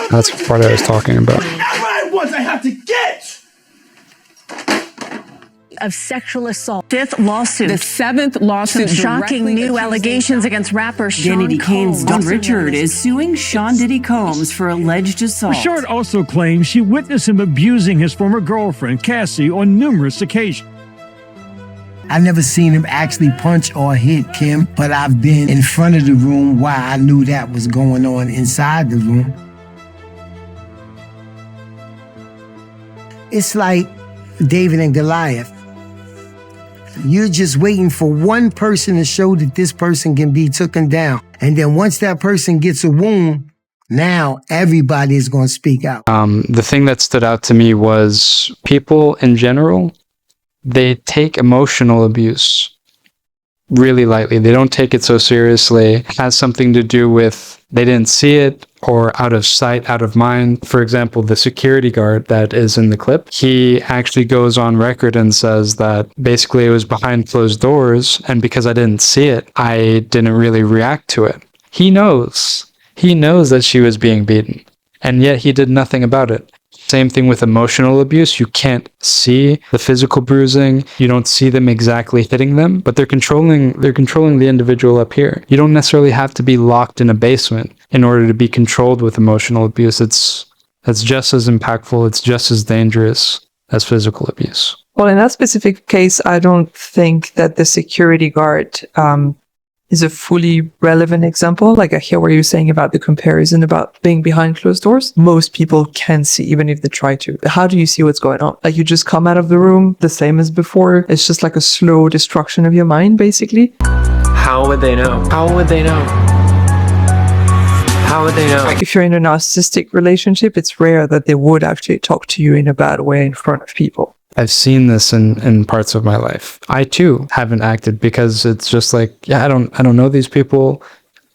That's the part I was talking about. I have to get of sexual assault. Fifth lawsuit. The seventh lawsuit. Shocking new allegations against rapper Sean Diddy Kane's Combs. Don Richard is suing Sean Diddy Combs for alleged assault. Richard also claims she witnessed him abusing his former girlfriend, Cassie, on numerous occasions. I never seen him actually punch or hit Kim, but I've been in front of the room while I knew that was going on inside the room. It's like David and Goliath. You're just waiting for one person to show that this person can be taken down. And then once that person gets a wound, now everybody is going to speak out. The thing that stood out to me was people in general, they take emotional abuse really lightly. They don't take it so seriously. It has something to do with they didn't see it or out of sight, out of mind. For example, the security guard that is in the clip, he actually goes on record and says that basically it was behind closed doors, and because I didn't see it, I didn't really react to it. He knows that she was being beaten, and yet he did nothing about it. Same thing with emotional abuse. You can't see the physical bruising. You don't see them exactly hitting them, but they're controlling the individual up here. You don't necessarily have to be locked in a basement in order to be controlled with emotional abuse. It's just as impactful. It's just as dangerous as physical abuse. Well, in that specific case, I don't think that the security guard is a fully relevant example. Like I hear what you're saying about the comparison about being behind closed doors. Most people can see, even if they try to. How do you see what's going on? Like you just come out of the room the same as before. It's just like a slow destruction of your mind, basically. How would they know? How would they know? How would they know? If you're in a narcissistic relationship, it's rare that they would actually talk to you in a bad way in front of people. I've seen this in parts of my life. I too haven't acted because it's just like, yeah, I don't know these people.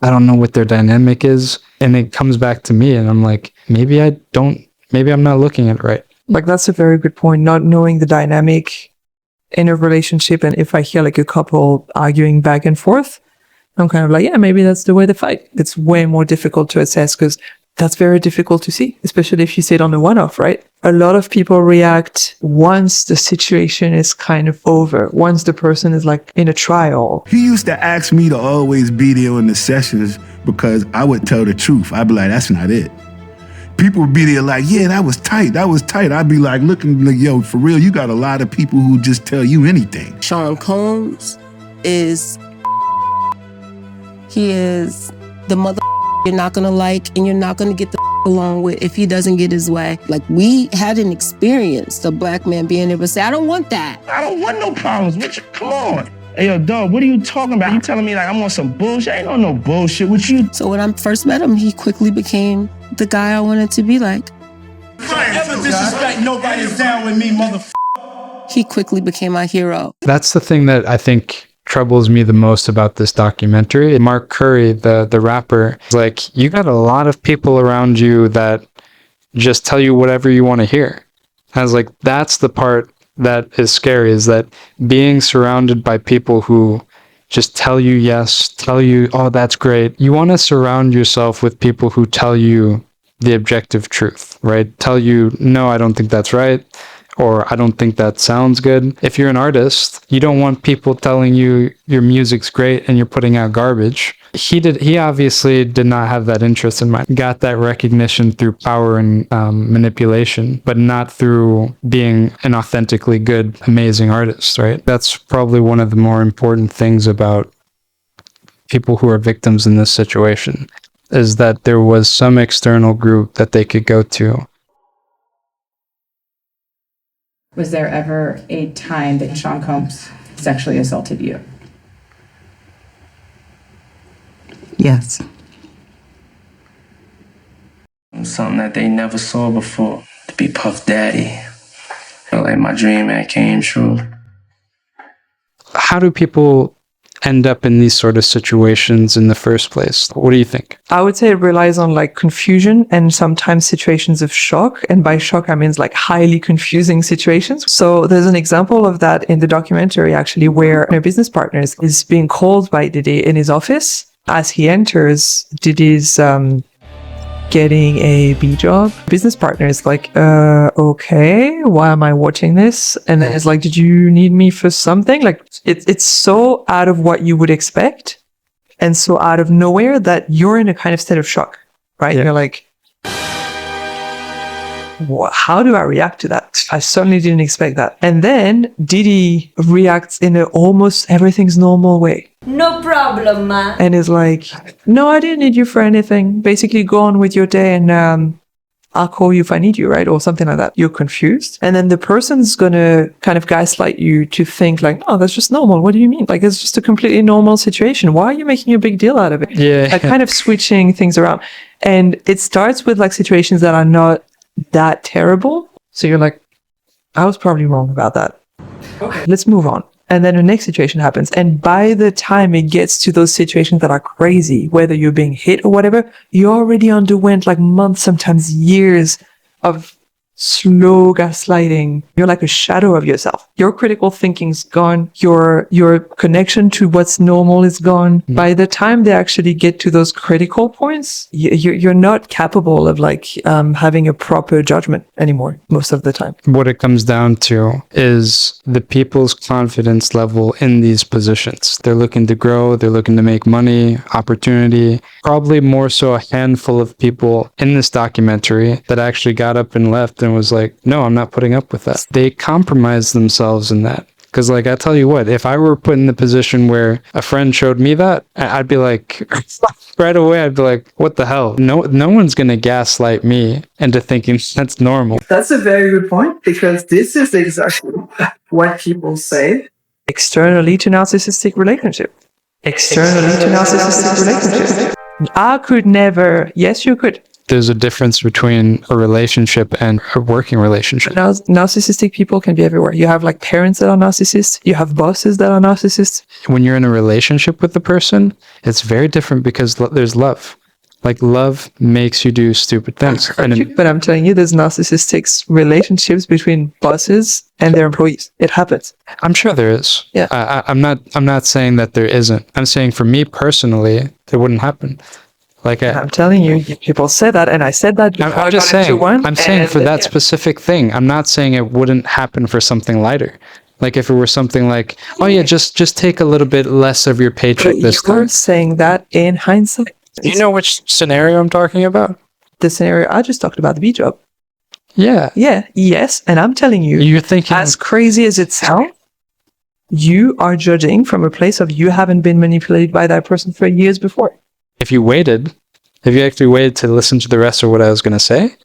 I don't know what their dynamic is. And it comes back to me and I'm like, maybe I'm not looking at it right. Like that's a very good point. Not knowing the dynamic in a relationship. And if I hear like a couple arguing back and forth, I'm kind of like, yeah, maybe that's the way they fight. It's way more difficult to assess because that's very difficult to see, especially if you say it on a one-off, right? A lot of people react once the situation is kind of over, once the person is like in a trial. He used to ask me to always be there in the sessions because I would tell the truth. I'd be like, that's not it. People would be there like, yeah, that was tight. I'd be like, looking like, yo, for real, you got a lot of people who just tell you anything. Sean Combs is, he is the mother you're not gonna like and you're not gonna get the along with if he doesn't get his way. Like we hadn't experienced a black man being able to say, I don't want that. I don't want no problems with you. Come on. Hey, yo, dog, what are you talking about? You telling me like I'm on some bullshit? I ain't on no bullshit with you. So when I first met him, he quickly became the guy I wanted to be like. Don't ever disrespect nobody's down with me, motherfucker. He quickly became my hero. That's the thing that I think troubles me the most about this documentary. Mark Curry, the rapper, is like, you got a lot of people around you that just tell you whatever you want to hear. I was like, that's the part that is scary, is that being surrounded by people who just tell you yes, tell you, oh, that's great. You want to surround yourself with people who tell you the objective truth, right? Tell you, no, I don't think that's right. Or I don't think that sounds good. If you're an artist, you don't want people telling you your music's great and you're putting out garbage. He obviously did not have that interest in mind. Got that recognition through power and manipulation, but not through being an authentically good, amazing artist, right? That's probably one of the more important things about people who are victims in this situation, is that there was some external group that they could go to. Was there ever a time that Sean Combs sexually assaulted you? Yes. Something that they never saw before, to be Puff Daddy. Felt like my dream had came true. How do people end up in these sort of situations in the first place? What do you think? I would say it relies on like confusion and sometimes situations of shock. And by shock, I mean like highly confusing situations. So there's an example of that in the documentary, actually, where a business partner is being called by Diddy in his office. As he enters, Diddy's getting a B job. Business partner is like, okay, why am I watching this? And then it's like, did you need me for something? Like, it's so out of what you would expect and so out of nowhere that you're in a kind of state of shock, right? You're like, how do I react to that? I certainly didn't expect that. And then Diddy reacts in a almost everything's normal way. No problem, ma. And is like, no, I didn't need you for anything. Basically, go on with your day and I'll call you if I need you, right? Or something like that. You're confused. And then the person's going to kind of gaslight you to think like, oh, that's just normal. What do you mean? Like, it's just a completely normal situation. Why are you making a big deal out of it? Yeah. Like kind of switching things around. And it starts with like situations that are not that terrible. So you're like, I was probably wrong about that. Okay. Let's move on. And then the next situation happens. And by the time it gets to those situations that are crazy, whether you're being hit or whatever, you already underwent like months, sometimes years of slow gaslighting. You're like a shadow of yourself. Your critical thinking's gone. Your connection to what's normal is gone. By the time they actually get to those critical points, you're not capable of like having a proper judgment anymore most of the time. What it comes down to is the people's confidence level in these positions. They're looking to grow. They're looking to make money, opportunity. Probably more so a handful of people in this documentary that actually got up and left and was like, no, I'm not putting up with that. They compromise themselves in that. Because like, I tell you what, if I were put in the position where a friend showed me that, I'd be like, right away, I'd be like, what the hell? No one's going to gaslight me into thinking that's normal. That's a very good point, because this is exactly what people say. Externally to narcissistic relationship. Externally to narcissistic relationship. I could never, yes, you could. There's a difference between a relationship and a working relationship. Narcissistic people can be everywhere. You have like parents that are narcissists. You have bosses that are narcissists. When you're in a relationship with the person, it's very different because there's love. Like love makes you do stupid things. But I'm telling you, there's narcissistic relationships between bosses and their employees. It happens. I'm sure there is. Yeah. I'm not saying that there isn't. I'm saying for me personally, it wouldn't happen. Like I'm telling you, people say that, and I said that before. I'm just saying. I'm saying for that specific thing. I'm not saying it wouldn't happen for something lighter. Like if it were something like, oh yeah, just take a little bit less of your paycheck this time. You're saying that in hindsight. Do you know which scenario I'm talking about? The scenario I just talked about, the B job. Yeah. Yeah. Yes. And I'm telling you, you're thinking, as crazy as it sounds, you are judging from a place of you haven't been manipulated by that person for years before. If you actually waited to listen to the rest of what I was going to say,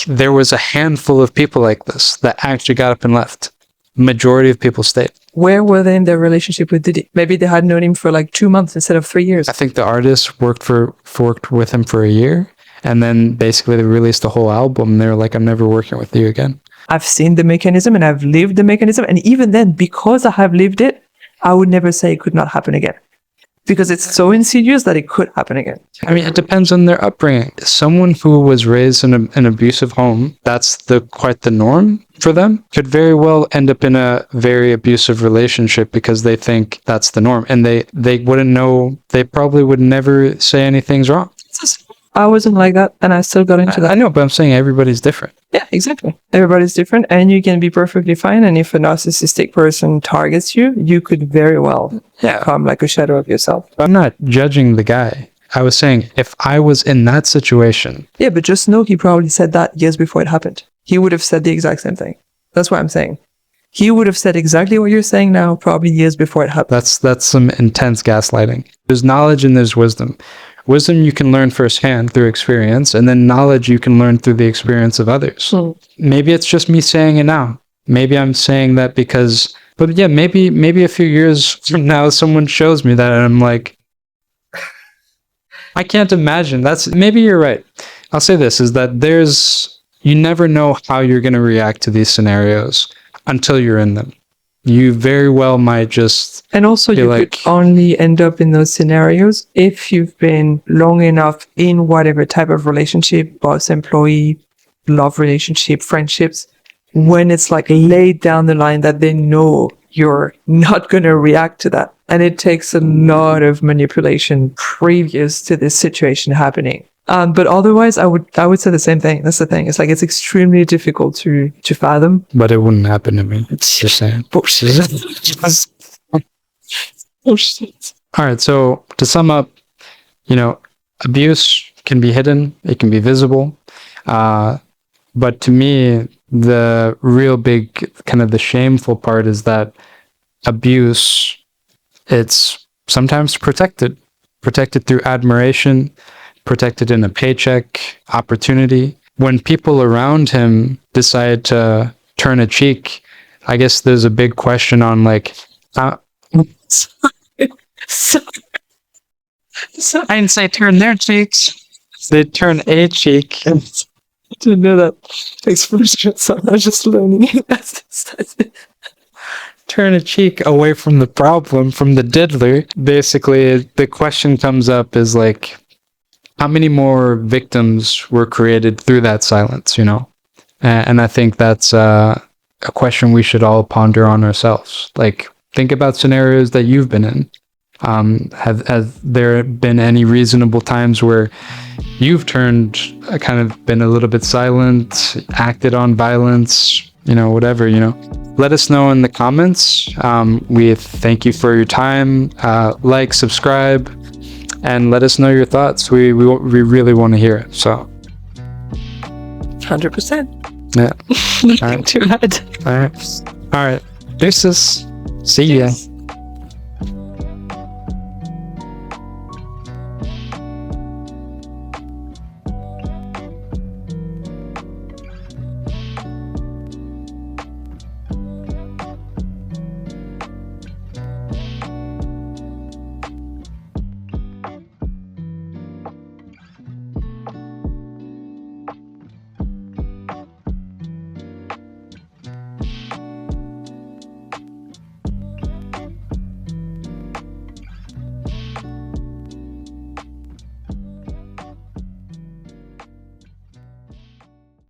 there was a handful of people like this that actually got up and left. Majority of people stayed. Where were they in their relationship with Diddy? Maybe they had known him for like 2 months instead of 3 years. I think the artist worked with him for a year, and then basically they released the whole album. And they were like, I'm never working with you again. I've seen the mechanism and I've lived the mechanism. And even then, because I have lived it, I would never say it could not happen again. Because it's so insidious that it could happen again. I mean, it depends on their upbringing. Someone who was raised in an abusive home, that's quite the norm for them, could very well end up in a very abusive relationship because they think that's the norm. And they wouldn't know, they probably would never say anything's wrong. I wasn't like that, and I still got into that. I know, but I'm saying everybody's different. Yeah, exactly. Everybody's different, and you can be perfectly fine. And if a narcissistic person targets you, you could very well become like a shadow of yourself. I'm not judging the guy. I was saying if I was in that situation. Yeah, but just know he probably said that years before it happened. He would have said the exact same thing. That's what I'm saying. He would have said exactly what you're saying now, probably years before it happened. That's some intense gaslighting. There's knowledge and there's wisdom. Wisdom you can learn firsthand through experience, and then knowledge you can learn through the experience of others. Maybe it's just me saying it now. Maybe I'm saying that because, but yeah, maybe a few years from now, someone shows me that and I'm like, I can't imagine. Maybe you're right. I'll say this, is that you never know how you're going to react to these scenarios until you're in them. You very well might just... And also you could only end up in those scenarios if you've been long enough in whatever type of relationship, boss, employee, love relationship, friendships, when it's like laid down the line that they know you're not going to react to that. And it takes a lot of manipulation previous to this situation happening But otherwise, I would say the same thing. That's the thing. It's like it's extremely difficult to fathom. But it wouldn't happen to me. It's just saying. Bullshit. All right. So to sum up, abuse can be hidden. It can be visible. But to me, the real big kind of the shameful part is that abuse, it's sometimes protected through admiration, protected in a paycheck, opportunity. When people around him decide to turn a cheek, I guess there's a big question on like, I didn't say turn their cheeks. They turn a cheek. I didn't know that expression, so I was just learning it. Turn a cheek away from the problem, from the diddler. Basically, the question comes up is like, how many more victims were created through that silence, And I think that's a question we should all ponder on ourselves. Like, think about scenarios that you've been in. Have there been any reasonable times where you've kind of been a little bit silent, acted on violence, whatever, Let us know in the comments. We thank you for your time. Like, subscribe, and let us know your thoughts. We really want to hear it. So 100%. Yeah. Nothing to add. All right. Deuces. See ya.